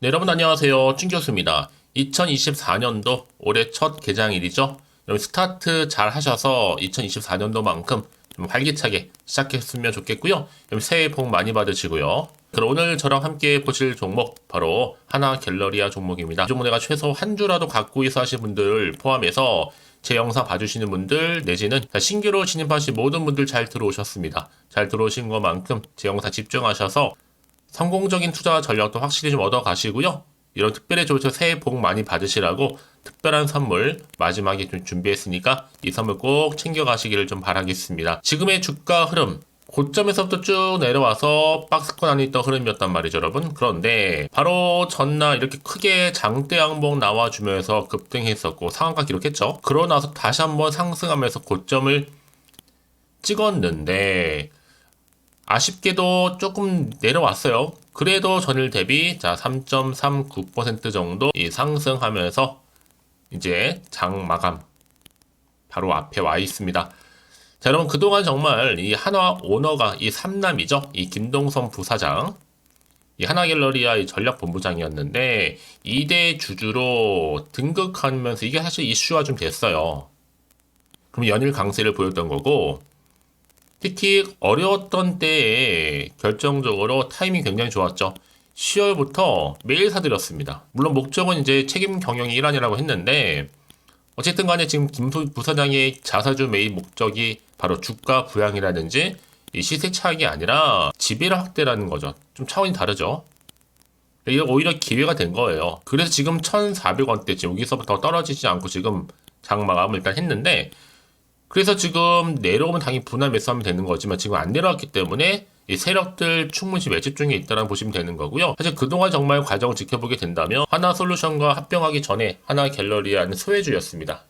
네, 여러분 안녕하세요. 준 교수입니다. 2024년도 올해 첫 개장일이죠. 여러분 스타트 잘 하셔서 2024년도만큼 좀 활기차게 시작했으면 좋겠고요. 여러분 새해 복 많이 받으시고요. 그럼 오늘 저랑 함께 보실 종목 바로 하나 갤러리아 종목입니다. 이 종목 내가 최소 한 주라도 갖고 있어 하신 분들 포함해서 제 영상 봐주시는 분들 내지는 신규로 진입하신 모든 분들 잘 들어오셨습니다. 잘 들어오신 것만큼 제 영상 집중하셔서 성공적인 투자 전략도 확실히 좀 얻어 가시고요. 이런 특별히 좋은 새해 복 많이 받으시라고 특별한 선물 마지막에 좀 준비했으니까 이 선물 꼭 챙겨 가시기를 좀 바라겠습니다. 지금의 주가 흐름 고점에서부터 쭉 내려와서 박스권 안에 있던 흐름이었단 말이죠, 여러분. 그런데 바로 전날 이렇게 크게 장대 양봉 나와주면서 급등했었고 상한가 기록했죠. 그러고 나서 다시 한번 상승하면서 고점을 찍었는데 아쉽게도 조금 내려왔어요. 그래도 전일 대비 3.39% 정도 상승하면서 이제 장 마감 바로 앞에 와 있습니다. 자, 여러분 그동안 정말 이 한화 오너가 이 삼남이죠. 이 김동선 부사장, 이 하나갤러리아 이 전략본부장이었는데 2대 주주로 등극하면서 이게 사실 이슈가 좀 됐어요. 그럼 연일 강세를 보였던 거고, 특히 어려웠던 때에 결정적으로 타이밍이 굉장히 좋았죠. 10월부터 매일 사들였습니다. 물론 목적은 이제 책임 경영의 일환이라고 했는데 어쨌든 간에 지금 김 부사장의 자사주 매입 목적이 바로 주가 부양이라든지 이 시세 차익이 아니라 지배를 확대라는 거죠. 좀 차원이 다르죠. 이게 오히려 기회가 된 거예요. 그래서 지금 1,400원대 지금 여기서부터 떨어지지 않고 지금 장마감을 일단 했는데, 그래서 지금 내려오면 당연히 분할 매수하면 되는 거지만 지금 안 내려왔기 때문에 이 세력들 충분히 매집 중에 있다라고 보시면 되는 거고요. 사실 그동안 정말 과정을 지켜보게 된다면 하나솔루션과 합병하기 전에 하나갤러리아는 소외주였습니다.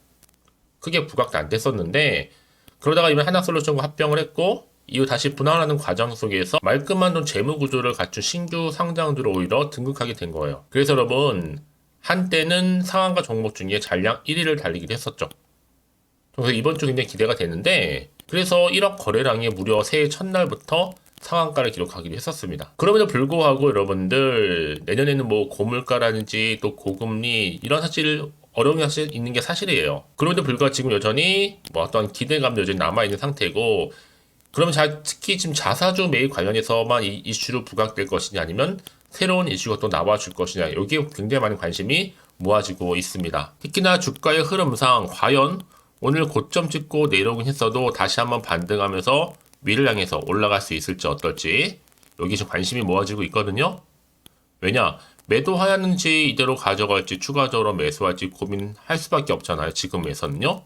크게 부각도 안 됐었는데 그러다가 이번 하나솔루션과 합병을 했고 이후 다시 분할하는 과정 속에서 말끔한 좀 재무 구조를 갖춘 신규 상장주로 오히려 등극하게 된 거예요. 그래서 여러분 한때는 상한가 종목 중에 잔량 1위를 달리기도 했었죠. 그래서 이번 주 굉장히 기대가 되는데, 그래서 1억 거래량이 무려 새해 첫날부터 상한가를 기록하기도 했었습니다. 그럼에도 불구하고 여러분들 내년에는 뭐 고물가라든지 또 고금리 이런 사실 어려움이 사실 있는 게 사실이에요. 그럼에도 불구하고 지금 여전히 뭐 어떤 기대감도 여전히 남아있는 상태고, 그러면 특히 지금 자사주 매입 관련해서만 이 이슈로 부각될 것이냐 아니면 새로운 이슈가 또 나와줄 것이냐, 여기에 굉장히 많은 관심이 모아지고 있습니다. 특히나 주가의 흐름상 과연 오늘 고점 찍고 내려오긴 했어도 다시 한번 반등하면서 위를 향해서 올라갈 수 있을지 어떨지 여기 지금 관심이 모아지고 있거든요. 왜냐? 매도하였는지 이대로 가져갈지 추가적으로 매수할지 고민할 수밖에 없잖아요. 지금에서는요.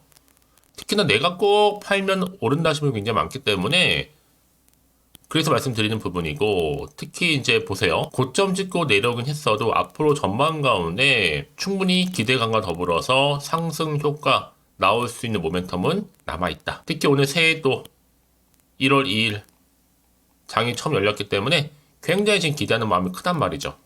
특히나 내가 꼭 팔면 오른다 싶은 게 굉장히 많기 때문에 그래서 말씀드리는 부분이고, 특히 이제 보세요. 고점 찍고 내려오긴 했어도 앞으로 전망 가운데 충분히 기대감과 더불어서 상승 효과 나올 수 있는 모멘텀은 남아있다. 특히 오늘 새해도 1월 2일 장이 처음 열렸기 때문에 굉장히 지금 기대하는 마음이 크단 말이죠.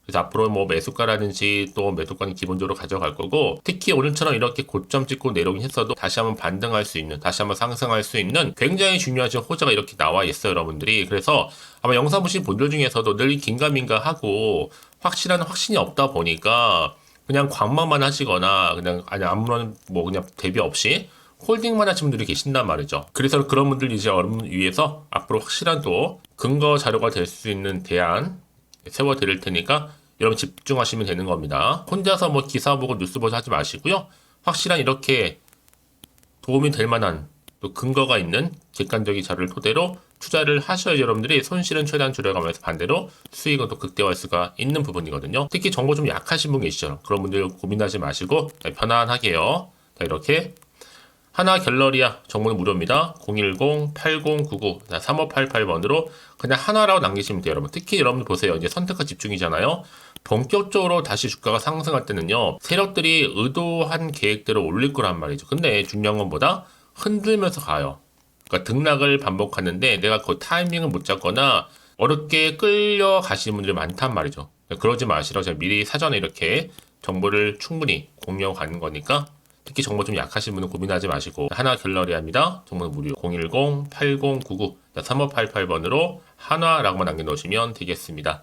그래서 앞으로 뭐 매수가라든지 또 매도가는 기본적으로 가져갈 거고, 특히 오늘처럼 이렇게 고점 찍고 내려오긴 했어도 다시 한번 반등할 수 있는, 다시 한번 상승할 수 있는 굉장히 중요한 지금 호재가 이렇게 나와 있어요, 여러분들이. 그래서 아마 영상 보신 분들 중에서도 늘 긴가민가 하고 확실한 확신이 없다 보니까 그냥 관망만 하시거나 그냥 아니 아무런 뭐 그냥 대비 없이 홀딩만 하시는 분들이 계신단 말이죠. 그래서 그런 분들 이제 여러분 위해서 앞으로 확실한 또 근거 자료가 될 수 있는 대안 세워 드릴 테니까 여러분 집중하시면 되는 겁니다. 혼자서 뭐 기사 보고 뉴스 보고 하지 마시고요. 확실한 이렇게 도움이 될 만한 또 근거가 있는 객관적인 자료를 토대로 투자를 하셔야 여러분들이 손실은 최대한 줄여가면서 반대로 수익은 또 극대화할 수가 있는 부분이거든요. 특히 정보 좀 약하신 분 계시죠. 그런 분들 고민하지 마시고 편안하게요. 자, 이렇게 하나갤러리아 정보는 무료입니다. 010-8099-3588번으로 그냥 하나라고 남기시면 돼요, 여러분. 특히 여러분들 보세요. 이제 선택과 집중이잖아요. 본격적으로 다시 주가가 상승할 때는요, 세력들이 의도한 계획대로 올릴 거란 말이죠. 근데 중요한 건 뭐다? 흔들면서 가요. 그러니까 등락을 반복하는데 내가 그 타이밍을 못 잡거나 어렵게 끌려가시는 분들이 많단 말이죠. 그러니까 그러지 마시라고 제가 미리 사전에 이렇게 정보를 충분히 공유하고 가는 거니까, 특히 정보 좀 약하신 분은 고민하지 마시고 하나갤러리아입니다. 정보는 무료. 010-8099-3588번으로 한화라고만 남겨놓으시면 되겠습니다.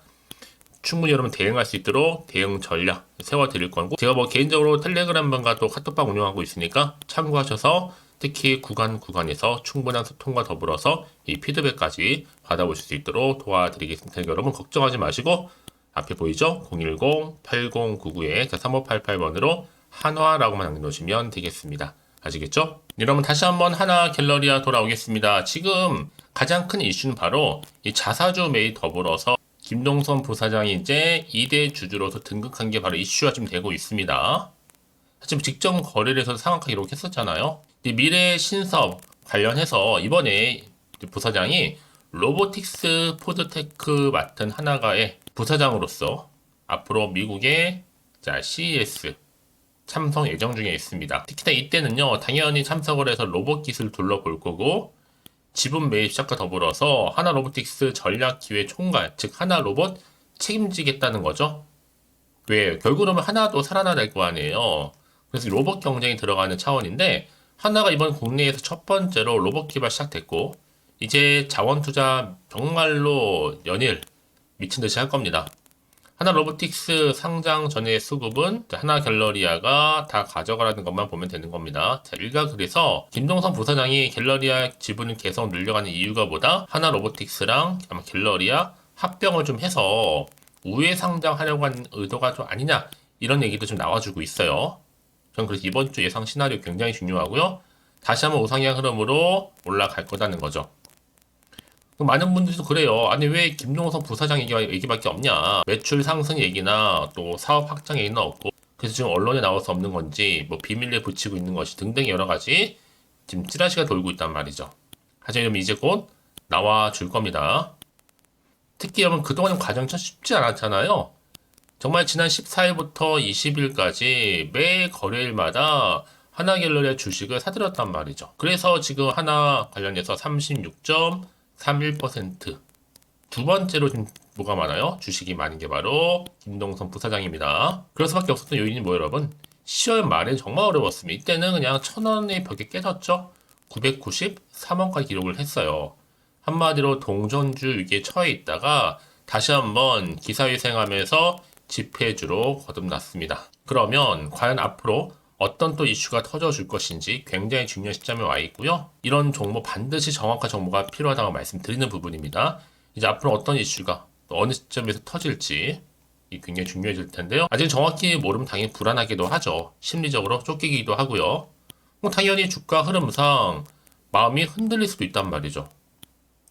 충분히 여러분 대응할 수 있도록 대응 전략 세워드릴 거고, 제가 뭐 개인적으로 텔레그램방과 또 카톡방 운영하고 있으니까 참고하셔서 특히 구간에서 충분한 소통과 더불어서 이 피드백까지 받아보실 수 있도록 도와드리겠습니다. 여러분 걱정하지 마시고 앞에 보이죠? 010-8099-3588번으로 한화라고만 남겨놓으시면 되겠습니다. 아시겠죠? 여러분 다시 한번 하나 갤러리아 돌아오겠습니다. 지금 가장 큰 이슈는 바로 이 자사주 매입 더불어서 김동선 부사장이 이제 2대 주주로서 등극한 게 바로 이슈가 지금 되고 있습니다. 지금 직전 거래를 해서 상한가 기록했었잖아요. 미래 신사업 관련해서 이번에 부사장이 로보틱스 포드테크 맡은 하나가의 부사장으로서 앞으로 미국의 CES 참석 예정 중에 있습니다. 특히나 이때는요, 당연히 참석을 해서 로봇 기술 둘러볼 거고, 지분 매입 시작과 더불어서 하나 로보틱스 전략 기획 총괄, 즉 하나 로봇 책임지겠다는 거죠. 왜? 결국은 하나도 살아나야 될 거 아니에요. 그래서 로봇 경쟁이 들어가는 차원인데, 하나가 이번 국내에서 첫 번째로 로봇 개발 시작됐고, 이제 자원 투자 정말로 연일 미친 듯이 할 겁니다. 하나 로보틱스 상장 전의 수급은 하나 갤러리아가 다 가져가라는 것만 보면 되는 겁니다. 자, 일가 그래서 김동선 부사장이 갤러리아 지분을 계속 늘려가는 이유가 보다 하나 로보틱스랑 아마 갤러리아 합병을 좀 해서 우회 상장하려고 하는 의도가 좀 아니냐, 이런 얘기도 좀 나와주고 있어요. 저는 그래서 이번 주 예상 시나리오 굉장히 중요하고요. 다시 한번 우상향 흐름으로 올라갈 거다는 거죠. 많은 분들도 그래요. 아니 왜 김동선 부사장 얘기밖에 없냐. 매출 상승 얘기나 또 사업 확장 얘기는 없고, 그래서 지금 언론에 나와서 없는 건지 뭐 비밀리에 붙이고 있는 것이 등등 여러 가지 지금 찌라시가 돌고 있단 말이죠. 하지만 이제 곧 나와 줄 겁니다. 특히 여러분 그동안 과정이 참 쉽지 않았잖아요. 정말 지난 14일부터 20일까지 매 거래일마다 하나 갤러리아 주식을 사들였단 말이죠. 그래서 지금 하나 관련해서 36.31%. 두 번째로 지금 뭐가 많아요? 주식이 많은 게 바로 김동선 부사장입니다. 그럴 수밖에 없었던 요인이 뭐예요, 여러분? 10월 말에 정말 어려웠습니다. 이때는 그냥 1,000원의 벽에 깨졌죠? 993원까지 기록을 했어요. 한마디로 동전주 위기에 처해 있다가 다시 한번 기사회생하면서 집회주로 거듭났습니다. 그러면 과연 앞으로 어떤 또 이슈가 터져줄 것인지 굉장히 중요한 시점에 와 있고요. 이런 정보 반드시 정확한 정보가 필요하다고 말씀드리는 부분입니다. 이제 앞으로 어떤 이슈가 또 어느 시점에서 터질지 굉장히 중요해질 텐데요. 아직 정확히 모르면 당연히 불안하기도 하죠. 심리적으로 쫓기기도 하고요. 당연히 주가 흐름상 마음이 흔들릴 수도 있단 말이죠.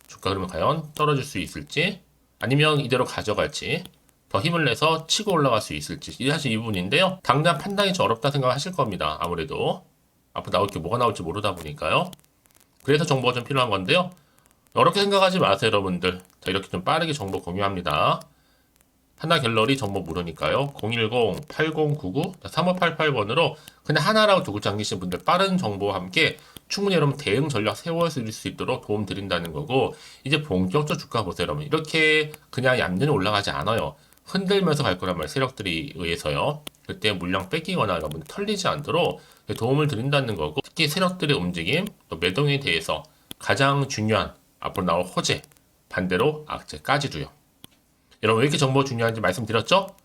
주가 흐름은 과연 떨어질 수 있을지 아니면 이대로 가져갈지 더 힘을 내서 치고 올라갈 수 있을지, 사실 이 부분인데요. 당장 판단이 좀 어렵다 생각하실 겁니다. 아무래도 앞으로 나올 게 뭐가 나올지 모르다 보니까요. 그래서 정보가 좀 필요한 건데요. 어렵게 생각하지 마세요, 여러분들. 자, 이렇게 좀 빠르게 정보 공유합니다. 하나 갤러리 정보 무료니까요. 010-8099-3588번으로 그냥 하나라고 두 글자 남기신 분들 빠른 정보와 함께 충분히 여러분 대응 전략 세워드릴 수 있도록 도움 드린다는 거고, 이제 본격적 주가 보세요, 여러분. 이렇게 그냥 얌전히 올라가지 않아요. 흔들면서 갈 거란 말이에요. 세력들이 의해서요. 그때 물량 뺏기거나 여러분 털리지 않도록 도움을 드린다는 거고, 특히 세력들의 움직임, 또 매동에 대해서 가장 중요한 앞으로 나올 호재, 반대로 악재까지도요. 여러분 왜 이렇게 정보 중요한지 말씀드렸죠?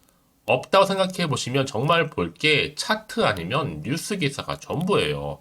없다고 생각해 보시면 정말 볼 게 차트 아니면 뉴스 기사가 전부예요.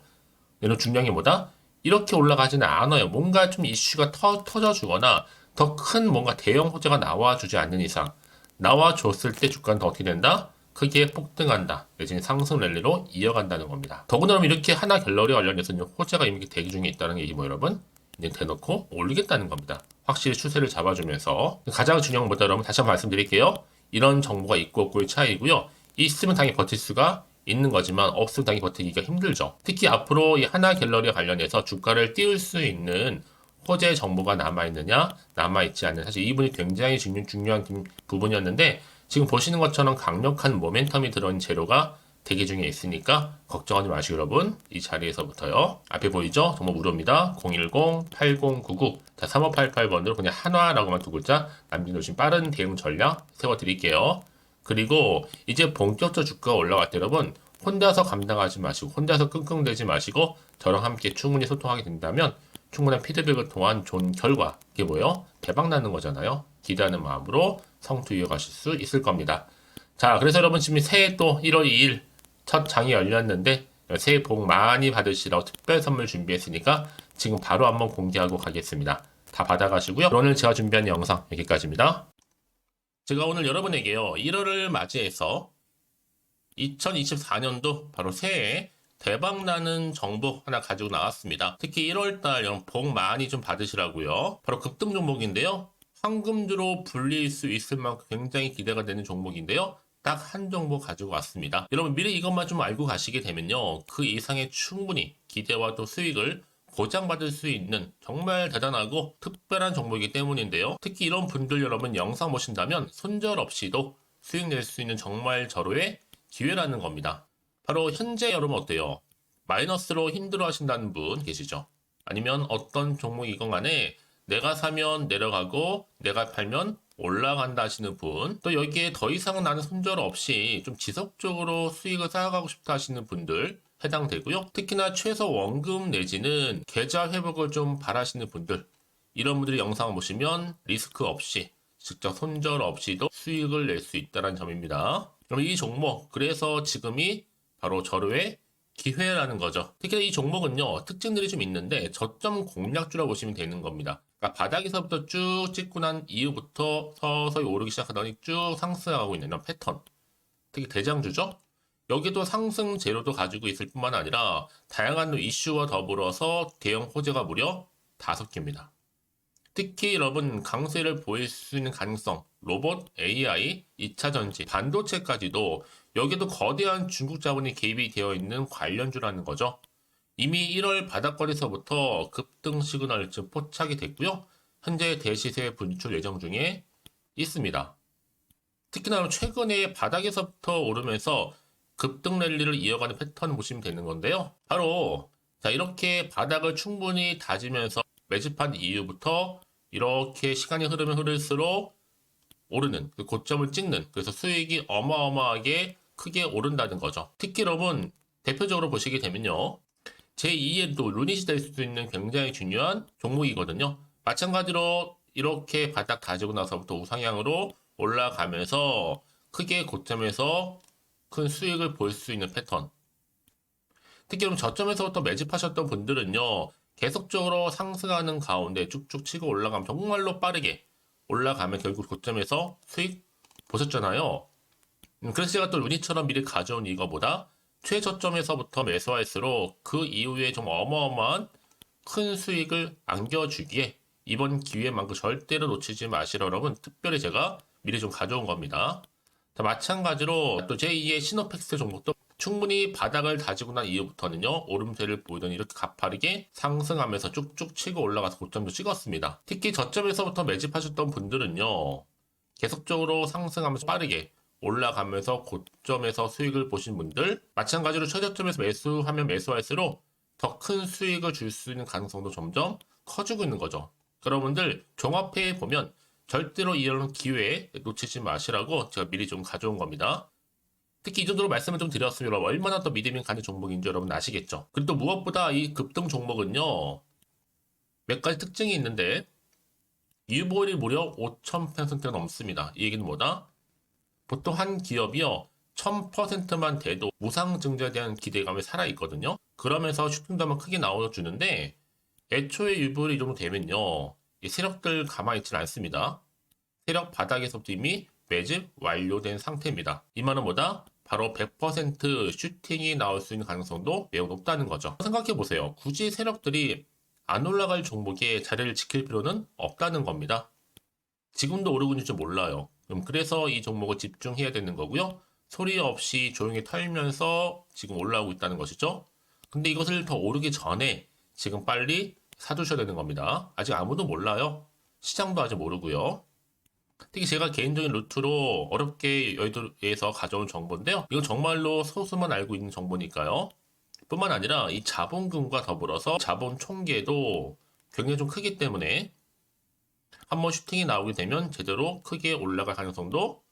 여러분 중요한 게 뭐다? 이렇게 올라가지는 않아요. 뭔가 좀 이슈가 터져주거나 더 큰 뭔가 대형 호재가 나와주지 않는 이상, 나와줬을 때 주가는 더 어떻게 된다? 크게 폭등한다. 내지는 상승 랠리로 이어간다는 겁니다. 더군다나 이렇게 하나 갤러리 관련해서 호재가 이미 대기 중에 있다는 얘기 뭐 여러분? 이제 대놓고 올리겠다는 겁니다. 확실히 추세를 잡아주면서 가장 중요한 것보다 여러분 다시 한번 말씀드릴게요. 이런 정보가 있고 없고의 차이고요. 있으면 당연히 버틸 수가 있는 거지만 없으면 당연히 버티기가 힘들죠. 특히 앞으로 이 하나 갤러리와 관련해서 주가를 띄울 수 있는 호재 정보가 남아있느냐, 남아있지 않는, 사실 이 부분이 굉장히 중요한 부분이었는데 지금 보시는 것처럼 강력한 모멘텀이 들어있는 재료가 대기 중에 있으니까 걱정하지 마시고 여러분, 이 자리에서부터요. 앞에 보이죠? 정보 무료입니다. 010-8099 3588번으로 그냥 한화라고만 두 글자 남겨놓으신 빠른 대응 전략 세워드릴게요. 그리고 이제 본격적 주가가 올라갈 때 여러분, 혼자서 감당하지 마시고 혼자서 끙끙대지 마시고 저랑 함께 충분히 소통하게 된다면 충분한 피드백을 통한 좋은 결과, 이게 뭐예요? 대박 나는 거잖아요. 기대하는 마음으로 성투 이어가실 수 있을 겁니다. 자, 그래서 여러분 지금 새해 또 1월 2일 첫 장이 열렸는데 새해 복 많이 받으시라고 특별 선물 준비했으니까 지금 바로 한번 공개하고 가겠습니다. 다 받아가시고요. 오늘 제가 준비한 영상 여기까지입니다. 제가 오늘 여러분에게요 1월을 맞이해서 2024년도 바로 새해에 대박나는 정보 하나 가지고 나왔습니다. 특히 1월달 복 많이 좀 받으시라고요. 바로 급등 종목인데요. 황금주로 불릴 수 있을 만큼 굉장히 기대가 되는 종목인데요. 딱 한 종목 가지고 왔습니다. 여러분 미리 이것만 좀 알고 가시게 되면요. 그 이상의 충분히 기대와 또 수익을 보장받을 수 있는 정말 대단하고 특별한 종목이기 때문인데요. 특히 이런 분들 여러분 영상 보신다면 손절 없이도 수익 낼 수 있는 정말 절호의 기회라는 겁니다. 바로 현재 여러분 어때요? 마이너스로 힘들어 하신다는 분 계시죠? 아니면 어떤 종목이건 간에 내가 사면 내려가고 내가 팔면 올라간다 하시는 분, 또 여기에 더 이상 나는 손절 없이 좀 지속적으로 수익을 쌓아가고 싶다 하시는 분들 해당되고요. 특히나 최소 원금 내지는 계좌 회복을 좀 바라시는 분들, 이런 분들이 영상을 보시면 리스크 없이 직접 손절 없이도 수익을 낼 수 있다는 점입니다. 그럼 이 종목, 그래서 지금이 바로 절호의 기회라는 거죠. 특히 이 종목은요, 특징들이 좀 있는데 저점 공략주라고 보시면 되는 겁니다. 그러니까 바닥에서부터 쭉 찍고 난 이후부터 서서히 오르기 시작하더니 쭉 상승하고 있는 이런 패턴. 특히 대장주죠. 여기도 상승 재료도 가지고 있을 뿐만 아니라 다양한 이슈와 더불어서 대형 호재가 무려 5개입니다. 특히 여러분 강세를 보일 수 있는 가능성, 로봇, AI, 2차 전지, 반도체까지도 여기도 거대한 중국 자본이 개입이 되어 있는 관련주라는 거죠. 이미 1월 바닥거리서부터 급등 시그널 즉 포착이 됐고요. 현재 대시세 분출 예정 중에 있습니다. 특히나 최근에 바닥에서부터 오르면서 급등 랠리를 이어가는 패턴을 보시면 되는 건데요. 바로 자 이렇게 바닥을 충분히 다지면서 매집한 이후부터 이렇게 시간이 흐르면 흐를수록 오르는 그 고점을 찍는, 그래서 수익이 어마어마하게 크게 오른다는 거죠. 특히 여러분 대표적으로 보시게 되면요. 제2의 또 루닛이 될 수도 있는 굉장히 중요한 종목이거든요. 마찬가지로 이렇게 바닥 다지고 나서부터 우상향으로 올라가면서 크게 고점에서 큰 수익을 볼 수 있는 패턴. 특히 그럼 저점에서부터 매집하셨던 분들은요. 계속적으로 상승하는 가운데 쭉쭉 치고 올라가면 정말로 빠르게 올라가면 결국 고점에서 수익 보셨잖아요. 그래서 제가 또 루닛처럼 미리 가져온 이거보다 최저점에서부터 매수할수록 그 이후에 좀 어마어마한 큰 수익을 안겨주기에 이번 기회만큼 절대로 놓치지 마시라 여러분 특별히 제가 미리 좀 가져온 겁니다. 자, 마찬가지로 또 제2의 시노펙스 종목도 충분히 바닥을 다지고 난 이후부터는요 오름세를 보이더니 이렇게 가파르게 상승하면서 쭉쭉 치고 올라가서 고점도 찍었습니다. 특히 저점에서부터 매집하셨던 분들은요 계속적으로 상승하면서 빠르게 올라가면서 고점에서 수익을 보신 분들, 마찬가지로 최저점에서 매수하면 매수할수록 더 큰 수익을 줄 수 있는 가능성도 점점 커지고 있는 거죠. 여러분들 종합해 보면 절대로 이런 기회에 놓치지 마시라고 제가 미리 좀 가져온 겁니다. 특히 이 정도로 말씀을 좀 드렸으면 얼마나 더 믿음이 가는 종목인지 여러분 아시겠죠? 그리고 또 무엇보다 이 급등 종목은요 몇 가지 특징이 있는데 유보율이 무려 5,000%가 넘습니다. 이 얘기는 뭐다? 보통 한 기업이요 1000%만 돼도 무상증자에 대한 기대감이 살아있거든요. 그러면서 슈팅도 한번 크게 나와주는데 애초에 유보율이 이 정도 되면요 이 세력들 가만히 있지는 않습니다. 세력 바닥에서부터 이미 매집 완료된 상태입니다. 이 말은 뭐다? 바로 100% 슈팅이 나올 수 있는 가능성도 매우 높다는 거죠. 생각해보세요. 굳이 세력들이 안 올라갈 종목에 자리를 지킬 필요는 없다는 겁니다. 지금도 오르고 있는지 몰라요. 그래서 이 종목을 집중해야 되는 거고요. 소리 없이 조용히 털면서 지금 올라오고 있다는 것이죠. 근데 이것을 더 오르기 전에 지금 빨리 사두셔야 되는 겁니다. 아직 아무도 몰라요. 시장도 아직 모르고요. 특히 제가 개인적인 루트로 어렵게 여의도에서 가져온 정보인데요. 이건 정말로 소수만 알고 있는 정보니까요. 뿐만 아니라 이 자본금과 더불어서 자본 총계도 굉장히 좀 크기 때문에 한번 슈팅이 나오게 되면 제대로 크게 올라갈 가능성도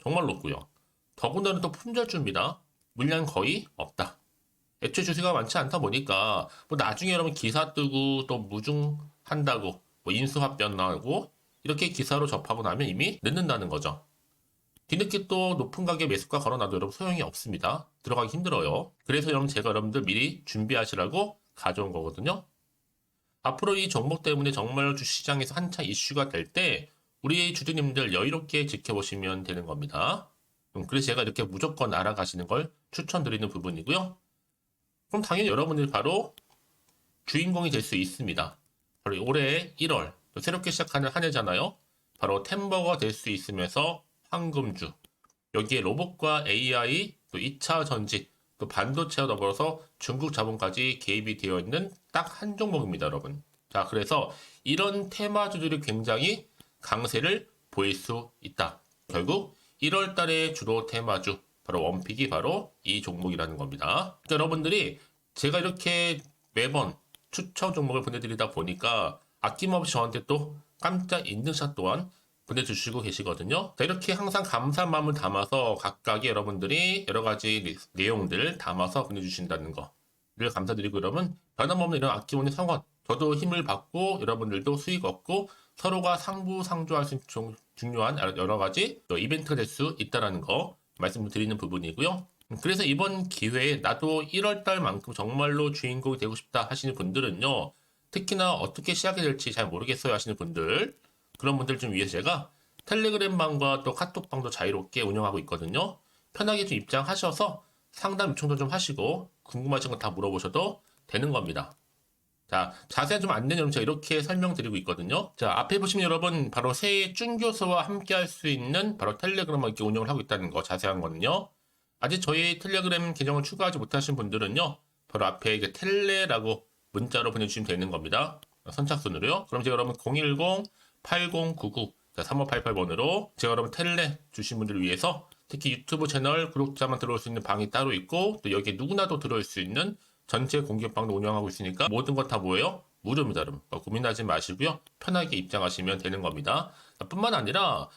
정말 높고요. 더군다나 또 품절주입니다. 물량 거의 없다. 애초에 주식가 많지 않다 보니까 뭐 나중에 여러분 기사 뜨고 또 무중한다고 뭐 인수합병 나오고 이렇게 기사로 접하고 나면 이미 늦는다는 거죠. 뒤늦게 또 높은 가격 매수가 걸어놔도 여러분 소용이 없습니다. 들어가기 힘들어요. 그래서 여러분 제가 여러분들 미리 준비하시라고 가져온 거거든요. 앞으로 이 종목 때문에 정말 주시장에서 한차 이슈가 될 때 우리 주주님들 여유롭게 지켜보시면 되는 겁니다. 그래서 제가 이렇게 무조건 알아가시는 걸 추천드리는 부분이고요. 그럼 당연히 여러분들이 바로 주인공이 될 수 있습니다. 바로 올해 1월 새롭게 시작하는 한 해잖아요. 바로 템버가 될 수 있으면서 황금주, 여기에 로봇과 AI, 또 2차 전지, 또 반도체와 더불어서 중국 자본까지 개입이 되어 있는 딱 한 종목입니다, 여러분. 자, 그래서 이런 테마주들이 굉장히 강세를 보일 수 있다. 결국 1월 달에 주로 테마주, 바로 원픽이 바로 이 종목이라는 겁니다. 그러니까 여러분들이 제가 이렇게 매번 추천 종목을 보내드리다 보니까 아낌없이 저한테 또 깜짝 인증샷 또한 보내주시고 계시거든요. 자, 이렇게 항상 감사한 마음을 담아서 각각의 여러분들이 여러 가지 내용들 담아서 보내주신다는 거를 감사드리고, 여러분 변함없는 이런 아낌없는 성원, 저도 힘을 받고 여러분들도 수익 얻고 서로가 상부상조할 수 있는 중요한 여러 가지 이벤트가 될 수 있다는 거 말씀드리는 부분이고요. 그래서 이번 기회에 나도 1월달만큼 정말로 주인공이 되고 싶다 하시는 분들은요, 특히나 어떻게 시작이 될지 잘 모르겠어요 하시는 분들, 그런 분들 좀 위해서 제가 텔레그램방과 또 카톡방도 자유롭게 운영하고 있거든요. 편하게 좀 입장하셔서 상담 요청도 좀 하시고 궁금하신 거 다 물어보셔도 되는 겁니다. 자, 자세한 좀 안내는 제가 이렇게 설명드리고 있거든요. 자, 앞에 보시면 여러분 바로 새해 쭌교수와 함께 할 수 있는 바로 텔레그램을 이렇게 운영을 하고 있다는 거, 자세한 거는요. 아직 저희 텔레그램 계정을 추가하지 못하신 분들은요, 바로 앞에 이게 텔레라고 문자로 보내주시면 되는 겁니다. 선착순으로요. 그럼 제가 여러분 010-8099-3588번으로 제가 여러분 텔레 주신 분들을 위해서 특히 유튜브 채널 구독자만 들어올 수 있는 방이 따로 있고, 또 여기에 누구나도 들어올 수 있는 전체 공개방도 운영하고 있으니까 모든 것 다 뭐예요? 무료입니다, 여러분. 고민하지 마시고요. 편하게 입장하시면 되는 겁니다. 뿐만 아니라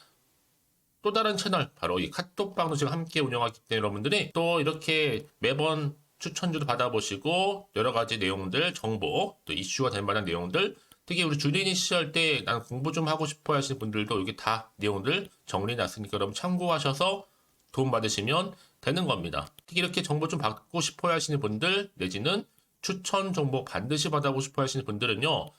또 다른 채널, 바로 이 카톡방도 지금 함께 운영하기 때문에 여러분들이 또 이렇게 매번 추천주도 받아보시고 여러 가지 내용들, 정보, 또 이슈가 될 만한 내용들, 특히 우리 주린이 시절 때 난 공부 좀 하고 싶어 하시는 분들도 여기 다 내용들 정리해놨으니까 여러분 참고하셔서 도움받으시면 되는 겁니다. 특히 이렇게 정보 좀 받고 싶어 하시는 분들, 내지는 추천 정보 반드시 받아보고 싶어 하시는 분들은요,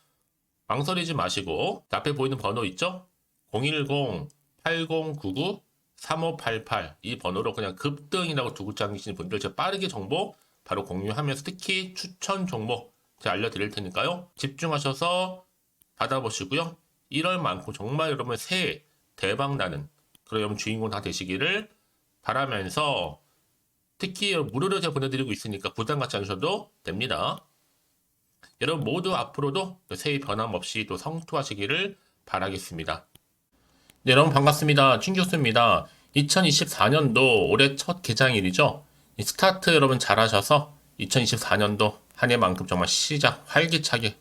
망설이지 마시고 앞에 보이는 번호 있죠? 010-8099-3588 이 번호로 그냥 급등이라고 두고 당기시는 분들 제가 빠르게 정보 바로 공유하면서 특히 추천 종목 제가 알려드릴 테니까요. 집중하셔서 받아보시고요. 1월만큼 정말 여러분 새해 대박나는 그런 여러분 주인공 다 되시기를 바라면서, 특히 무료로 제가 보내드리고 있으니까 부담 갖지 않으셔도 됩니다. 여러분 모두 앞으로도 새해 변함없이 또 성투하시기를 바라겠습니다. 네, 여러분 반갑습니다. 춘교수입니다. 2024년도 올해 첫 개장일이죠. 이 스타트 여러분 잘하셔서 2024년도 한 해만큼 정말 시작 활기차게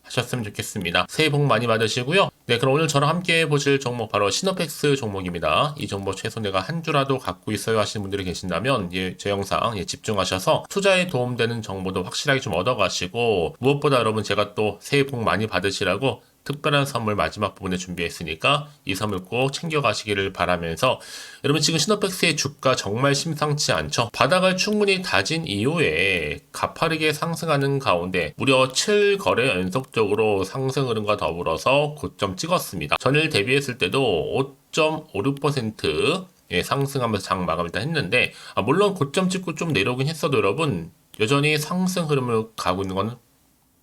하셨으면 좋겠습니다. 새해 복 많이 받으시고요. 네, 그럼 오늘 저랑 함께 보실 종목 바로 시노펙스 종목입니다. 이 종목 최소 내가 한 주라도 갖고 있어요 하시는 분들이 계신다면 제 영상 집중하셔서 투자에 도움되는 정보도 확실하게 좀 얻어가시고, 무엇보다 여러분 제가 또 새해 복 많이 받으시라고 특별한 선물 마지막 부분에 준비했으니까 이 선물 꼭 챙겨가시기를 바라면서, 여러분 지금 시노펙스의 주가 정말 심상치 않죠. 바닥을 충분히 다진 이후에 가파르게 상승하는 가운데 무려 7거래 연속적으로 상승 흐름과 더불어서 고점 찍었습니다. 전일 대비했을 때도 5.56% 상승하면서 장 마감을 일단 했는데, 물론 고점 찍고 좀 내려오긴 했어도 여러분 여전히 상승 흐름을 가고 있는 건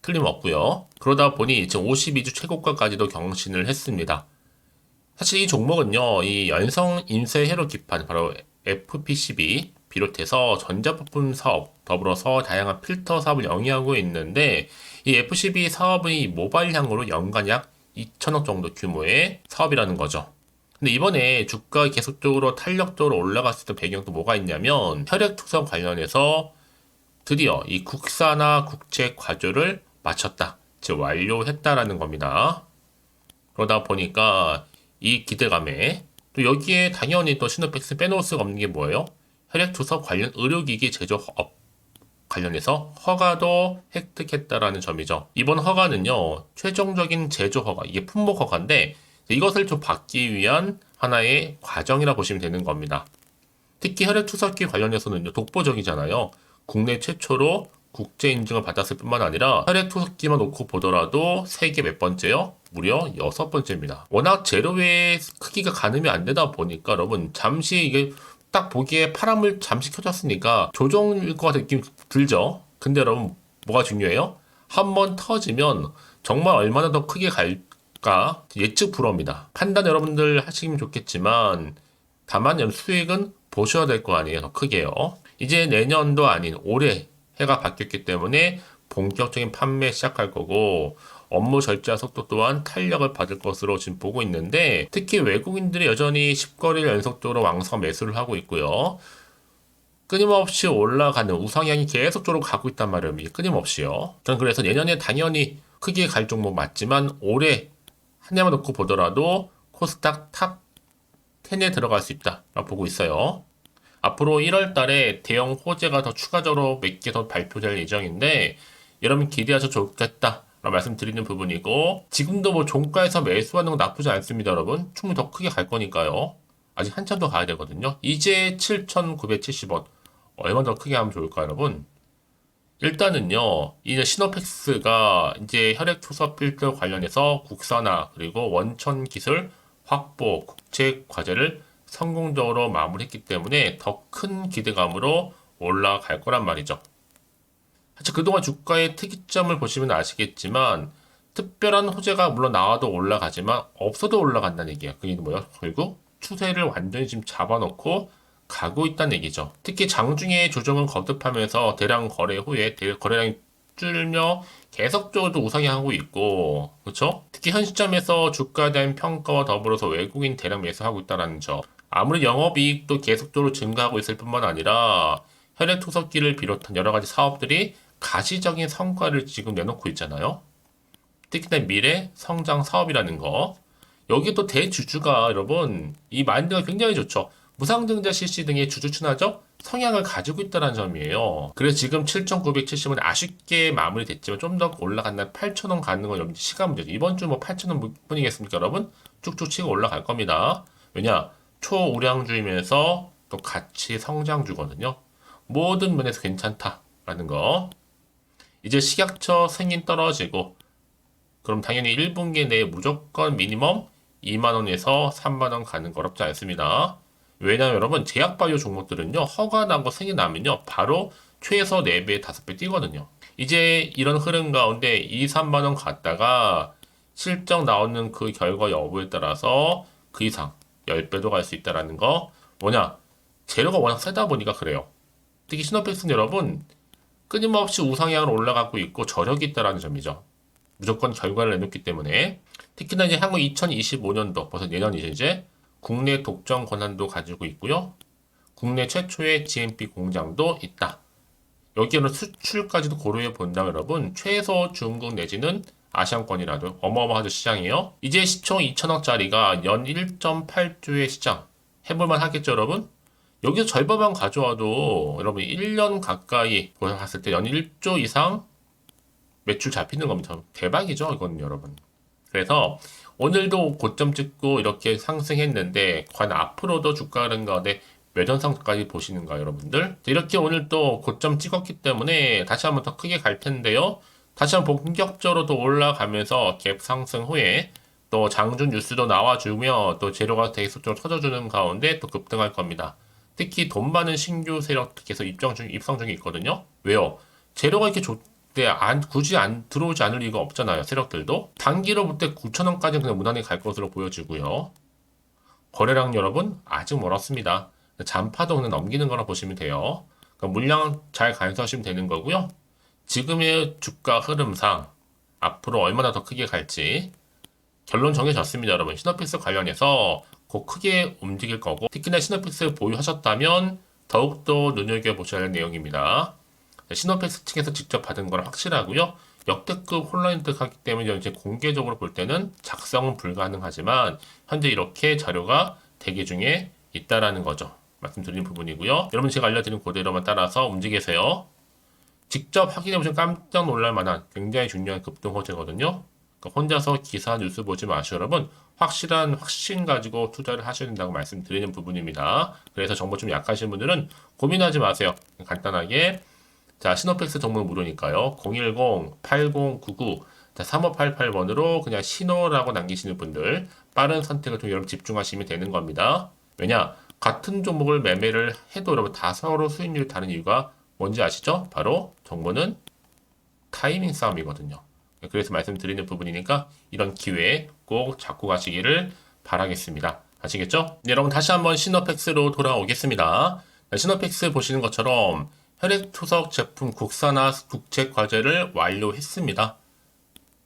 틀림없고요. 그러다 보니 지금 52주 최고가까지도 경신을 했습니다. 사실 이 종목은요, 이 연성 인쇄 회로 기판, 바로 FPCB 비롯해서 전자부품 사업, 더불어서 다양한 필터 사업을 영위하고 있는데, 이 FCB 사업은 이 모바일향으로 연간 약 2천억 정도 규모의 사업이라는 거죠. 근데 이번에 주가가 계속적으로 탄력적으로 올라갔을 때 배경도 뭐가 있냐면, 혈액투성 관련해서 드디어 이 국산화 국제 과조를 마쳤다, 즉 완료했다라는 겁니다. 그러다 보니까 이 기대감에 또 여기에 당연히 또 시노펙스 빼놓을 수가 없는 게 뭐예요? 혈액투석 관련 의료기기 제조업 관련해서 허가도 획득했다라는 점이죠. 이번 허가는요, 최종적인 제조 허가, 이게 품목 허가인데 이것을 좀 받기 위한 하나의 과정이라 보시면 되는 겁니다. 특히 혈액투석기 관련해서는요, 독보적이잖아요. 국내 최초로 국제 인증을 받았을 뿐만 아니라 혈액투석기만 놓고 보더라도 세계 몇 번째요? 무려 6번째입니다. 워낙 제로의 크기가 가늠이 안 되다 보니까 여러분 잠시 이게 딱 보기에 파란불 잠시 켜졌으니까 조종일 것 같은 느낌 들죠? 근데 여러분 뭐가 중요해요? 한번 터지면 정말 얼마나 더 크게 갈까 예측 불허입니다. 판단 여러분들 하시면 좋겠지만 다만 수익은 보셔야 될 거 아니에요. 더 크게요. 이제 내년도 아닌 올해 해가 바뀌었기 때문에 본격적인 판매 시작할 거고 업무 절차 속도 또한 탄력을 받을 것으로 지금 보고 있는데 특히 외국인들이 여전히 10거래일 연속적으로 왕성 매수를 하고 있고요. 끊임없이 올라가는 우상향이 계속적으로 가고 있단 말이에요. 끊임없이요. 저는 그래서 내년에 당연히 크게 갈 종목 맞지만 올해 한 해만 놓고 보더라도 코스닥 탑 10에 들어갈 수 있다라고 보고 있어요. 앞으로 1월 달에 대형 호재가 더 추가적으로 몇 개 더 발표될 예정인데 여러분 기대하셔도 좋겠다 라고 말씀드리는 부분이고 지금도 뭐 종가에서 매수하는 건 나쁘지 않습니다 여러분. 충분히 더 크게 갈 거니까요. 아직 한참 더 가야 되거든요. 이제 7,970원 얼마 더 크게 하면 좋을까 여러분? 일단은요, 이제 시노펙스가 이제 혈액투석 필터 관련해서 국산화 그리고 원천 기술 확보 국제 과제를 성공적으로 마무리했기 때문에 더 큰 기대감으로 올라갈 거란 말이죠. 사실 그동안 주가의 특이점을 보시면 아시겠지만 특별한 호재가 물론 나와도 올라가지만 없어도 올라간다는 얘기예요. 그게 뭐야? 결국 추세를 완전히 지금 잡아놓고 가고 있다는 얘기죠. 특히 장중에 조정은 거듭하면서 대량 거래 후에 거래량이 줄며 계속적으로 우상향하고 있고, 그렇죠? 특히 현 시점에서 주가에 대한 평가와 더불어서 외국인 대량 매수하고 있다는 점. 아무리 영업이익도 계속적으로 증가하고 있을 뿐만 아니라 혈액투석기를 비롯한 여러 가지 사업들이 가시적인 성과를 지금 내놓고 있잖아요. 특히나 미래 성장 사업이라는 거. 여기 또 대주주가 여러분 이 마인드가 굉장히 좋죠. 무상증자 실시 등의 주주 친화적 성향을 가지고 있다는 점이에요. 그래서 지금 7,970원 아쉽게 마무리됐지만 좀 더 올라간다면 8,000원 가는 건 시간 문제죠. 이번 주 뭐 8,000원 뿐이겠습니까, 여러분? 쭉쭉 치고 올라갈 겁니다. 왜냐? 초우량주이면서 또 같이 성장주거든요. 모든 면에서 괜찮다라는 거. 이제 식약처 승인 떨어지고 그럼 당연히 1분기 내에 무조건 미니멈 2만원에서 3만원 가는 거 어렵지 않습니다. 왜냐면 여러분 제약바이오 종목들은요 허가 나고 승인 나면요 바로 최소 4배, 5배 뛰거든요. 이제 이런 흐름 가운데 2, 3만원 갔다가 실적 나오는 그 결과 여부에 따라서 그 이상 10배도 갈 수 있다는 거 뭐냐 재료가 워낙 세다 보니까 그래요. 특히 시노펙스는 여러분 끊임없이 우상향으로 올라가고 있고 저력이 있다는 점이죠. 무조건 결과를 내놓기 때문에 특히나 이제 향후 2025년도 벌써 내년이죠 이제 국내 독점 권한도 가지고 있고요. 국내 최초의 GMP 공장도 있다. 여기에는 수출까지도 고려해 본다면 여러분 최소 중국 내지는 아시안권이라도 어마어마하죠 시장이에요. 이제 시총 2천억짜리가 연 1.8조의 시장 해볼만 하겠죠 여러분? 여기서 절반만 가져와도 여러분 1년 가까이 봤을 때 연 1조 이상 매출 잡히는 겁니다. 대박이죠 이건 여러분. 그래서 오늘도 고점 찍고 이렇게 상승했는데 과연 앞으로도 주가 흐름 가운데 몇 연상까지 보시는가 여러분들? 이렇게 오늘 또 고점 찍었기 때문에 다시 한번 더 크게 갈 텐데요. 다시 한번 본격적으로 또 올라가면서 갭 상승 후에 또 장중 뉴스도 나와주며 또 재료가 계속적으로 터져주는 가운데 또 급등할 겁니다. 특히 돈 많은 신규 세력 계속 입성 중에 있거든요. 왜요? 재료가 이렇게 굳이 들어오지 않을 이유가 없잖아요. 세력들도. 단기로 볼 때 9,000원까지는 그냥 무난히 갈 것으로 보여지고요. 거래량 여러분 아직 멀었습니다. 잔파도 그냥 넘기는 거라 보시면 돼요. 그러니까 물량 잘 간수하시면 되는 거고요. 지금의 주가 흐름상 앞으로 얼마나 더 크게 갈지 결론 정해졌습니다. 여러분 시노픽스 관련해서 곧 크게 움직일 거고 특히나 시노픽스 보유하셨다면 더욱더 눈여겨보셔야 할 내용입니다. 시노펙스 측에서 직접 받은 건 확실하고요. 역대급 혼란득하기 때문에 이제 공개적으로 볼 때는 작성은 불가능하지만 현재 이렇게 자료가 대기 중에 있다라는 거죠. 말씀드린 부분이고요. 여러분 제가 알려드린 그대로만 따라서 움직이세요. 직접 확인해 보시면 깜짝 놀랄 만한 굉장히 중요한 급등 호재거든요. 그러니까 혼자서 기사 뉴스 보지 마시고 여러분 확실한 확신 가지고 투자를 하셔야 된다고 말씀드리는 부분입니다. 그래서 정보 좀 약하신 분들은 고민하지 마세요. 간단하게 자 시노펙스 정보 무료니까요. 010-8099 3588번으로 그냥 신호라고 남기시는 분들 빠른 선택을 통해 여러분 집중하시면 되는 겁니다. 왜냐? 같은 종목을 매매를 해도 여러분 다 서로 수익률이 다른 이유가 뭔지 아시죠? 바로 정보는 타이밍 싸움이거든요. 그래서 말씀드리는 부분이니까 이런 기회에 꼭 잡고 가시기를 바라겠습니다. 아시겠죠? 네, 여러분 다시 한번 시노펙스로 돌아오겠습니다. 시노펙스 보시는 것처럼 혈액투석 제품 국산화 국책 과제를 완료했습니다.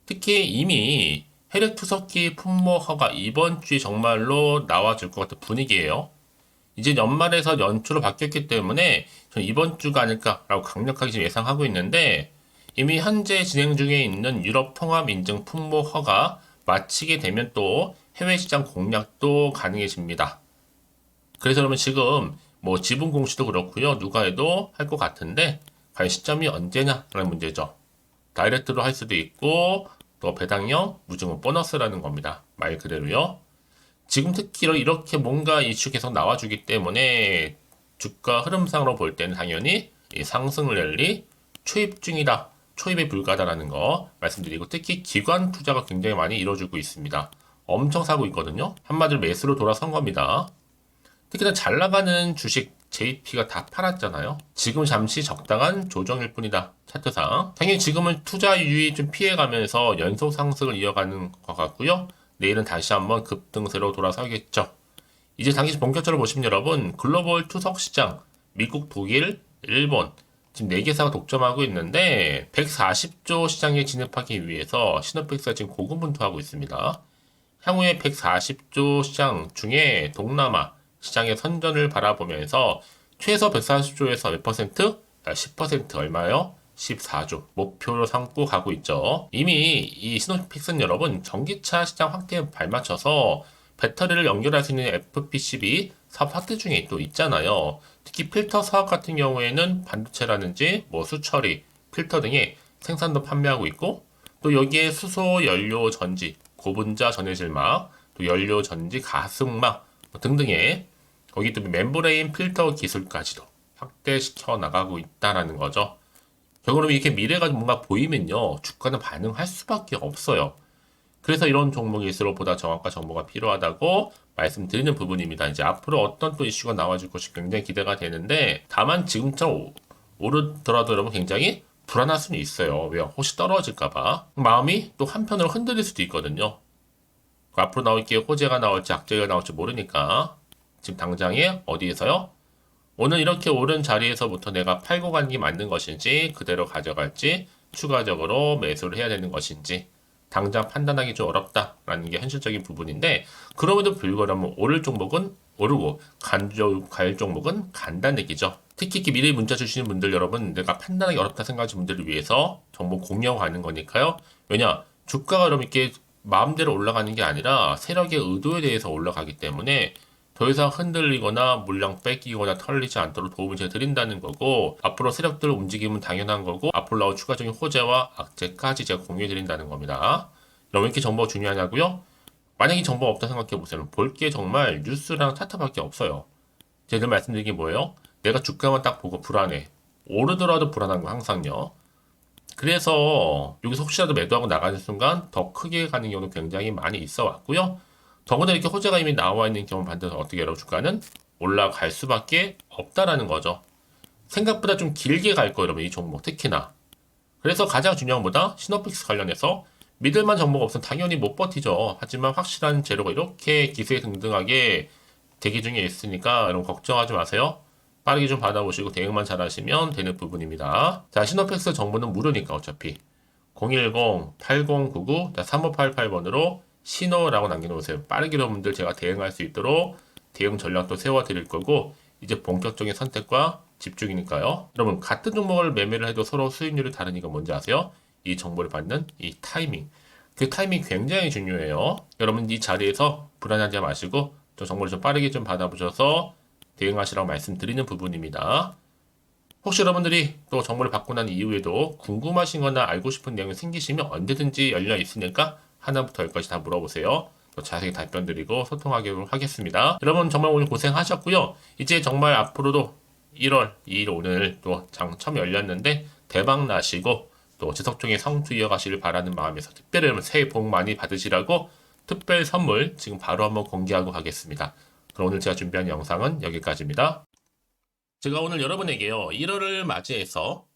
특히 이미 혈액투석기 품목 허가 이번 주에 정말로 나와줄 것 같은 분위기예요. 이제 연말에서 연초로 바뀌었기 때문에 저는 이번 주가 아닐까라고 강력하게 지금 예상하고 있는데 이미 현재 진행 중에 있는 유럽 통합 인증 품목 허가 마치게 되면 또 해외 시장 공략도 가능해집니다. 그래서 그러면 지금 뭐 지분 공시도 그렇고요. 누가 해도 할 것 같은데 과연 시점이 언제냐라는 문제죠. 다이렉트로 할 수도 있고 또 배당형 무증은 보너스라는 겁니다. 말 그대로요. 지금 특히 이렇게 뭔가 이슈 계속 나와주기 때문에 주가 흐름상으로 볼 때는 당연히 이 상승 랠리 초입 중이다. 초입에 불과하다라는 거 말씀드리고 특히 기관 투자가 굉장히 많이 이루어지고 있습니다. 엄청 사고 있거든요. 한마디로 매수로 돌아선 겁니다. 특히나 잘 나가는 주식 JP가 다 팔았잖아요. 지금 잠시 적당한 조정일 뿐이다. 차트상. 당연히 지금은 투자 유의 좀 피해가면서 연속 상승을 이어가는 것 같고요. 내일은 다시 한번 급등세로 돌아서겠죠. 이제 당시 본격적으로 보시면 여러분 글로벌 투석 시장 미국, 독일, 일본 지금 4개사가 독점하고 있는데 140조 시장에 진입하기 위해서 시노펙스가 지금 고군분투하고 있습니다. 향후에 140조 시장 중에 동남아 시장의 선전을 바라보면서 최소 140조에서 몇 퍼센트? 10% 얼마요? 14조 목표로 삼고 가고 있죠. 이미 이 시노펙스는 여러분 전기차 시장 확대에 발맞춰서 배터리를 연결할 수 있는 FPCB 사업 확대 중에 또 있잖아요. 특히 필터 사업 같은 경우에는 반도체라든지 뭐 수처리, 필터 등의 생산도 판매하고 있고 또 여기에 수소 연료 전지, 고분자 전해질막, 또 연료 전지 가승막 등등의 거기 또 멤브레인 필터 기술까지도 확대시켜 나가고 있다라는 거죠. 결국은 이렇게 미래가 뭔가 보이면요, 주가는 반응할 수밖에 없어요. 그래서 이런 종목일수록 보다 정확한 정보가 필요하다고 말씀드리는 부분입니다. 이제 앞으로 어떤 또 이슈가 나와줄 것이 굉장히 기대가 되는데, 다만 지금처럼 오르더라도 여러분 굉장히 불안할 수는 있어요. 왜요? 혹시 떨어질까봐. 마음이 또 한편으로 흔들릴 수도 있거든요. 앞으로 나올 게 호재가 나올지 악재가 나올지 모르니까 지금 당장에 어디에서요? 오늘 이렇게 오른 자리에서부터 내가 팔고 가는 게 맞는 것인지 그대로 가져갈지 추가적으로 매수를 해야 되는 것인지 당장 판단하기 좀 어렵다라는 게 현실적인 부분인데 그럼에도 불구하고 오를 종목은 오르고 갈 종목은 간다는 얘기죠. 특히 이렇게 미래 문자 주시는 분들 여러분 내가 판단하기 어렵다 생각하시는 분들을 위해서 정보 공유하는 거니까요. 왜냐 주가가 여러분 이렇게 마음대로 올라가는 게 아니라 세력의 의도에 대해서 올라가기 때문에 더 이상 흔들리거나 물량 뺏기거나 털리지 않도록 도움을 제가 드린다는 거고 앞으로 세력들 움직임은 당연한 거고 앞으로 나올 추가적인 호재와 악재까지 제가 공유해 드린다는 겁니다. 왜 이렇게 정보가 중요하냐고요? 만약에 정보가 없다 생각해 보세요. 볼 게 정말 뉴스랑 차트밖에 없어요. 제가 늘 말씀드린 게 뭐예요? 내가 주가만 딱 보고 불안해. 오르더라도 불안한 거 항상요. 그래서 여기서 혹시라도 매도하고 나가는 순간 더 크게 가는 경우는 굉장히 많이 있어 왔고요. 더구나 이렇게 호재가 이미 나와 있는 경우 반드시 어떻게 여러분 주가는 올라갈 수밖에 없다라는 거죠. 생각보다 좀 길게 갈 거예요, 여러분 이 종목 특히나. 그래서 가장 중요한 것보다 시노픽스 관련해서 믿을만 정보가 없으면 당연히 못 버티죠. 하지만 확실한 재료가 이렇게 기세 등등하게 대기 중에 있으니까 여러분 걱정하지 마세요. 빠르게 좀 받아보시고 대응만 잘하시면 되는 부분입니다. 자, 시노펙스 정보는 무료니까 어차피 010-8099-3588번으로 신호라고 남겨놓으세요. 빠르게 여러분들 제가 대응할 수 있도록 대응 전략도 세워드릴 거고 이제 본격적인 선택과 집중이니까요. 여러분 같은 종목을 매매를 해도 서로 수익률이 다른 이유가 뭔지 아세요? 이 정보를 받는 이 타이밍. 그 타이밍 굉장히 중요해요. 여러분 이 자리에서 불안하지 마시고 저 정보를 좀 빠르게 좀 받아보셔서 대응하시라고 말씀드리는 부분입니다. 혹시 여러분들이 또 정보를 받고 난 이후에도 궁금하신 거나 알고 싶은 내용이 생기시면 언제든지 열려 있으니까 하나부터 열까지 다 물어보세요. 또 자세히 답변 드리고 소통하도록 하겠습니다. 여러분 정말 오늘 고생하셨고요. 이제 정말 앞으로도 1월 2일 오늘 또 장 처음 열렸는데 대박 나시고 또 지속적인 성투 이어가시길 바라는 마음에서 특별히 여러분 새해 복 많이 받으시라고 특별 선물 지금 바로 한번 공개하고 가겠습니다. 그럼 오늘 제가 준비한 영상은 여기까지입니다. 제가 오늘 여러분에게요 1월을 맞이해서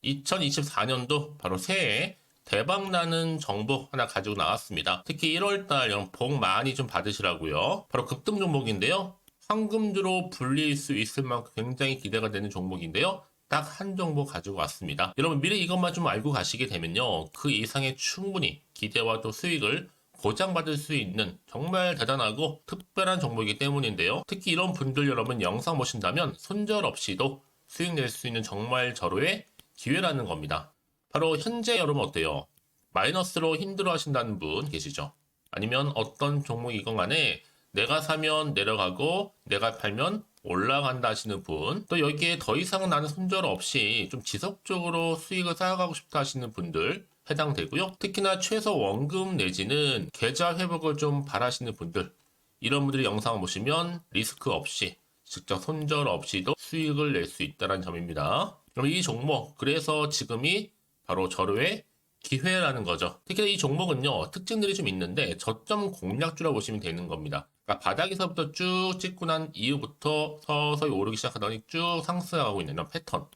2024년도 바로 새해 대박나는 정보 하나 가지고 나왔습니다. 특히 1월달 여러분 복 많이 좀 받으시라고요. 바로 급등 종목인데요. 황금주로 불릴 수 있을 만큼 굉장히 기대가 되는 종목인데요. 딱 한 종목 가지고 왔습니다. 여러분 미리 이것만 좀 알고 가시게 되면요. 그 이상의 충분히 기대와 또 수익을 보장받을 수 있는 정말 대단하고 특별한 종목이기 때문인데요. 특히 이런 분들 여러분 영상 보신다면 손절 없이도 수익 낼 수 있는 정말 절호의 기회라는 겁니다. 바로 현재 여러분 어때요? 마이너스로 힘들어 하신다는 분 계시죠? 아니면 어떤 종목이건 간에 내가 사면 내려가고 내가 팔면 올라간다 하시는 분, 또 여기에 더 이상은 나는 손절 없이 좀 지속적으로 수익을 쌓아가고 싶다 하시는 분들 해당되고요. 특히나 최소 원금 내지는 계좌 회복을 좀 바라시는 분들, 이런 분들이 영상을 보시면 리스크 없이 직접 손절 없이도 수익을 낼 수 있다는 점입니다. 그럼 이 종목, 그래서 지금이 바로 절호의 기회라는 거죠. 특히 이 종목은요, 특징들이 좀 있는데 저점 공략주라고 보시면 되는 겁니다. 그러니까 바닥에서부터 쭉 찍고 난 이후부터 서서히 오르기 시작하더니 쭉 상승하고 있는 이런 패턴.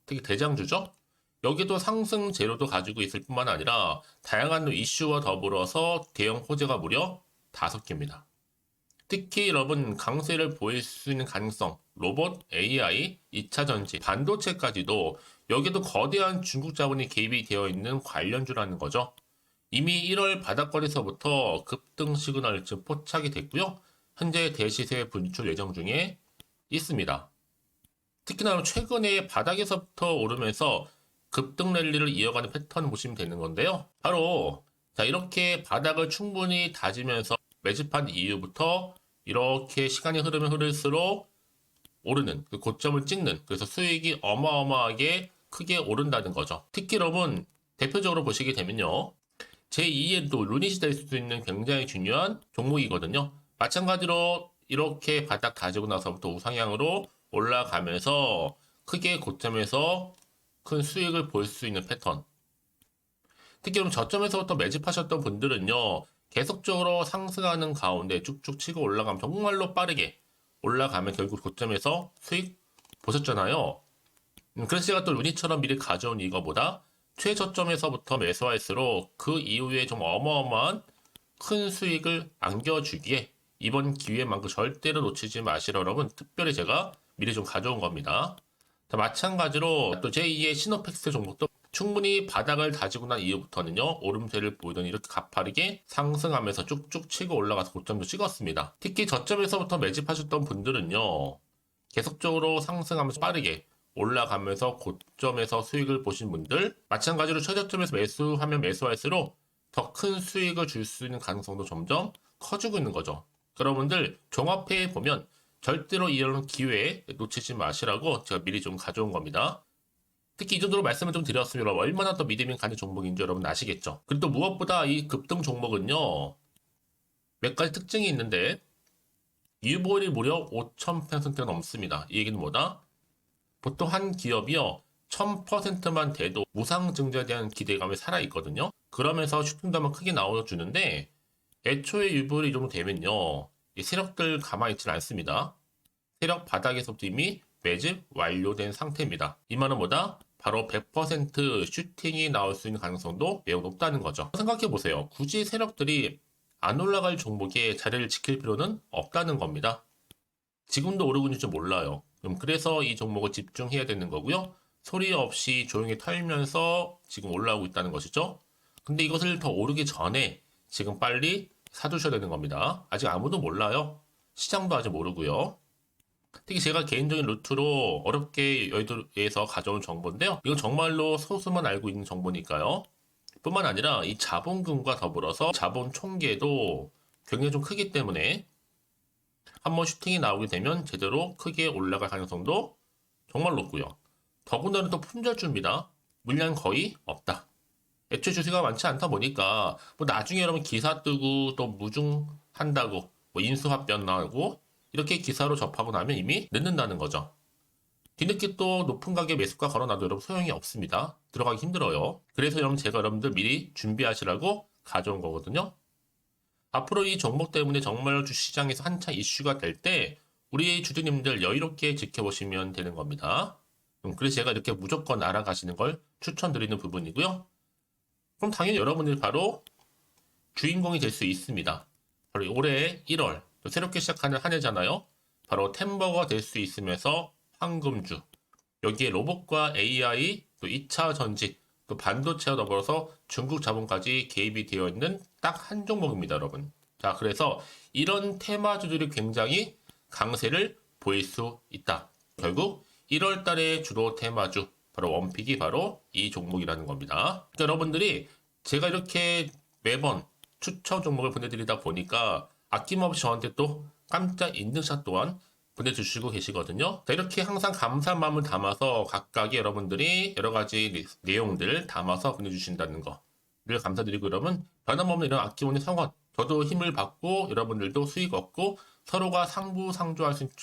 특히 대장주죠. 여기도 상승 재료도 가지고 있을 뿐만 아니라 다양한 이슈와 더불어서 대형 호재가 무려 5개입니다. 특히 여러분 강세를 보일 수 있는 가능성, 로봇, AI, 2차 전지, 반도체까지도 여기도 거대한 중국 자본이 개입이 되어 있는 관련주라는 거죠. 이미 1월 바닥거리서부터 급등 시그널 즉 포착이 됐고요. 현재 대시세 분출 예정 중에 있습니다. 특히나 최근에 바닥에서부터 오르면서 급등 랠리를 이어가는 패턴을 보시면 되는 건데요. 바로 자 이렇게 바닥을 충분히 다지면서 매집한 이후부터 이렇게 시간이 흐르면 흐를수록 오르는 그 고점을 찍는, 그래서 수익이 어마어마하게 크게 오른다는 거죠. 특히 여러분 대표적으로 보시게 되면요. 제2의 또 루닛이 될 수 있는 굉장히 중요한 종목이거든요. 마찬가지로 이렇게 바닥 다지고 나서부터 우상향으로 올라가면서 크게 고점에서 큰 수익을 볼 수 있는 패턴. 특히 그럼 저점에서부터 매집하셨던 분들은요. 계속적으로 상승하는 가운데 쭉쭉 치고 올라가면 정말로 빠르게 올라가면 결국 고점에서 수익 보셨잖아요. 그래서 제가 또 루닛처럼 미리 가져온 이거보다 최저점에서부터 매수할수록 그 이후에 좀 어마어마한 큰 수익을 안겨주기에 이번 기회만큼 절대로 놓치지 마시라 여러분 특별히 제가 미리 좀 가져온 겁니다. 자, 마찬가지로 또 제2의 시노팩스 종목도 충분히 바닥을 다지고 난 이후부터는요 오름세를 보이더니 이렇게 가파르게 상승하면서 쭉쭉 치고 올라가서 고점도 찍었습니다. 특히 저점에서부터 매집하셨던 분들은요 계속적으로 상승하면서 빠르게 올라가면서 고점에서 수익을 보신 분들, 마찬가지로 최저점에서 매수하면 매수할수록 더 큰 수익을 줄 수 있는 가능성도 점점 커지고 있는 거죠. 여러분들 종합해 보면 절대로 이런 기회에 놓치지 마시라고 제가 미리 좀 가져온 겁니다. 특히 이 정도로 말씀을 좀 드렸으면 여러분 얼마나 더 믿음이 가는 종목인지 여러분 아시겠죠? 그리고 또 무엇보다 이 급등 종목은요 몇 가지 특징이 있는데 유보율이 무려 5000%가 넘습니다. 이 얘기는 뭐다? 보통 한 기업이요 1000%만 돼도 무상증자에 대한 기대감이 살아있거든요. 그러면서 슈팅도 한번 크게 나와주는데 애초에 유보율이 이 정도 되면요 이 세력들 가만히 있지 않습니다. 세력 바닥에서부터 이미 매집 완료된 상태입니다. 이 말은 뭐다? 바로 100% 슈팅이 나올 수 있는 가능성도 매우 높다는 거죠. 생각해보세요. 굳이 세력들이 안 올라갈 종목에 자리를 지킬 필요는 없다는 겁니다. 지금도 오르고 있는지 몰라요. 그래서 이 종목을 집중해야 되는 거고요. 소리 없이 조용히 털면서 지금 올라오고 있다는 것이죠. 근데 이것을 더 오르기 전에 지금 빨리 사두셔야 되는 겁니다. 아직 아무도 몰라요. 시장도 아직 모르고요. 특히 제가 개인적인 루트로 어렵게 여의도에서 가져온 정보인데요. 이건 정말로 소수만 알고 있는 정보니까요. 뿐만 아니라 이 자본금과 더불어서 자본 총계도 굉장히 좀 크기 때문에 한번 슈팅이 나오게 되면 제대로 크게 올라갈 가능성도 정말 높고요. 더군다나 또 품절주입니다. 물량 거의 없다. 애초에 주식가 많지 않다 보니까 뭐 나중에 여러분 기사 뜨고 또 무중한다고 뭐 인수합병 나고 이렇게 기사로 접하고 나면 이미 늦는다는 거죠. 뒤늦게 또 높은 가격에 매수가 걸어놔도 여러분 소용이 없습니다. 들어가기 힘들어요. 그래서 여러분 제가 여러분들 미리 준비하시라고 가져온 거거든요. 앞으로 이 종목 때문에 정말 주시장에서 한차 이슈가 될 때 우리 주주님들 여유롭게 지켜보시면 되는 겁니다. 그래서 제가 이렇게 무조건 알아가시는 걸 추천드리는 부분이고요. 그럼 당연히 여러분들이 바로 주인공이 될 수 있습니다. 바로 올해 1월 새롭게 시작하는 한 해잖아요. 바로 템버가 될 수 있으면서 황금주, 여기에 로봇과 AI, 또 2차 전지, 또 반도체와 더불어서 중국 자본까지 개입이 되어 있는 딱 한 종목입니다, 여러분. 자, 그래서 이런 테마주들이 굉장히 강세를 보일 수 있다. 결국 1월 달에 주로 테마주, 바로 원픽이 바로 이 종목이라는 겁니다. 그러니까 여러분들이 제가 이렇게 매번 추천 종목을 보내드리다 보니까 아낌없이 저한테 또 깜짝 인증샷 또한 보내주시고 계시거든요. 자, 이렇게 항상 감사한 마음을 담아서 각각의 여러분들이 여러 가지 내용들 담아서 보내주신다는 거를 감사드리고, 여러분 변함없는 이런 아낌없는 성원, 저도 힘을 받고 여러분들도 수익 얻고 서로가 상부상조할 수 있는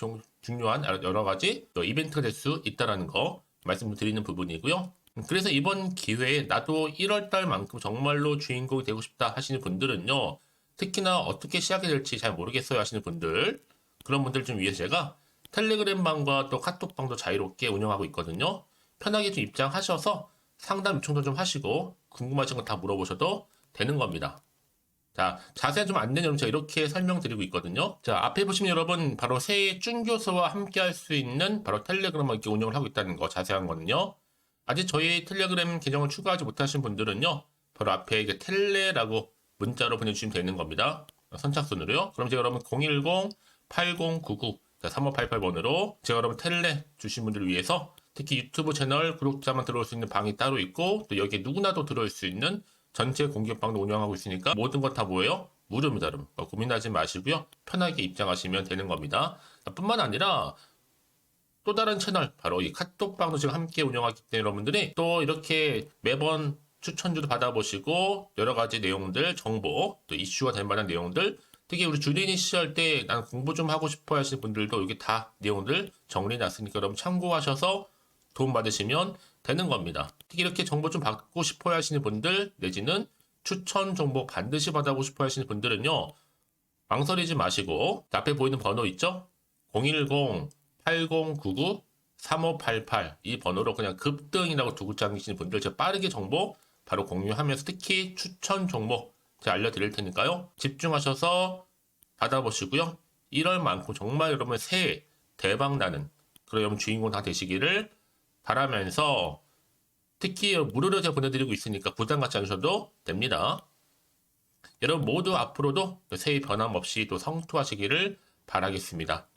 중요한 여러 가지 이벤트가 될 수 있다는 거 말씀드리는 부분이고요. 그래서 이번 기회에 나도 1월달만큼 정말로 주인공이 되고 싶다 하시는 분들은요, 특히나 어떻게 시작이 될지 잘 모르겠어요 하시는 분들, 그런 분들 좀 위해서 제가 텔레그램방과 또 카톡방도 자유롭게 운영하고 있거든요. 편하게 좀 입장하셔서 상담 요청도 좀 하시고 궁금하신 거 다 물어보셔도 되는 겁니다. 자, 자세한 좀 안내는 제가 이렇게 설명드리고 있거든요. 자, 앞에 보시면 여러분 바로 새해 쭌교수와 함께 할 수 있는 바로 텔레그램을 이렇게 운영을 하고 있다는 거, 자세한 거는요. 아직 저희 텔레그램 계정을 추가하지 못하신 분들은요, 바로 앞에 이제 텔레라고 문자로 보내주시면 되는 겁니다. 선착순으로요. 그럼 제가 여러분 010-8099-3588번으로 제가 여러분 텔레 주신 분들을 위해서 특히 유튜브 채널 구독자만 들어올 수 있는 방이 따로 있고, 또 여기에 누구나도 들어올 수 있는 전체 공개방도 운영하고 있으니까 모든 것 다 뭐예요? 무료입니다, 여러분. 고민하지 마시고요. 편하게 입장하시면 되는 겁니다. 뿐만 아니라 또 다른 채널, 바로 이 카톡방도 지금 함께 운영하기 때문에 여러분들이 또 이렇게 매번 추천주도 받아보시고 여러 가지 내용들, 정보, 또 이슈가 될 만한 내용들, 특히 우리 주린이 시절 때 난 공부 좀 하고 싶어 하시는 분들도 여기 다 내용들 정리해놨으니까 여러분 참고하셔서 도움 받으시면 되는 겁니다. 특히 이렇게 정보 좀 받고 싶어 하시는 분들, 내지는 추천 정보 반드시 받아보고 싶어 하시는 분들은요, 망설이지 마시고 앞에 보이는 번호 있죠? 010-8099-3588 이 번호로 그냥 급등이라고 두 글자 남기시는 분들 제가 빠르게 정보 바로 공유하면서 특히 추천 종목 제가 알려드릴 테니까요. 집중하셔서 받아보시고요. 1월만큼 정말 여러분 새해 대박 나는 그런 여러분 주인공 다 되시기를 바라면서, 특히 무료로 제가 보내드리고 있으니까 부담 갖지 않으셔도 됩니다. 여러분 모두 앞으로도 새해 변함없이 또 성투하시기를 바라겠습니다.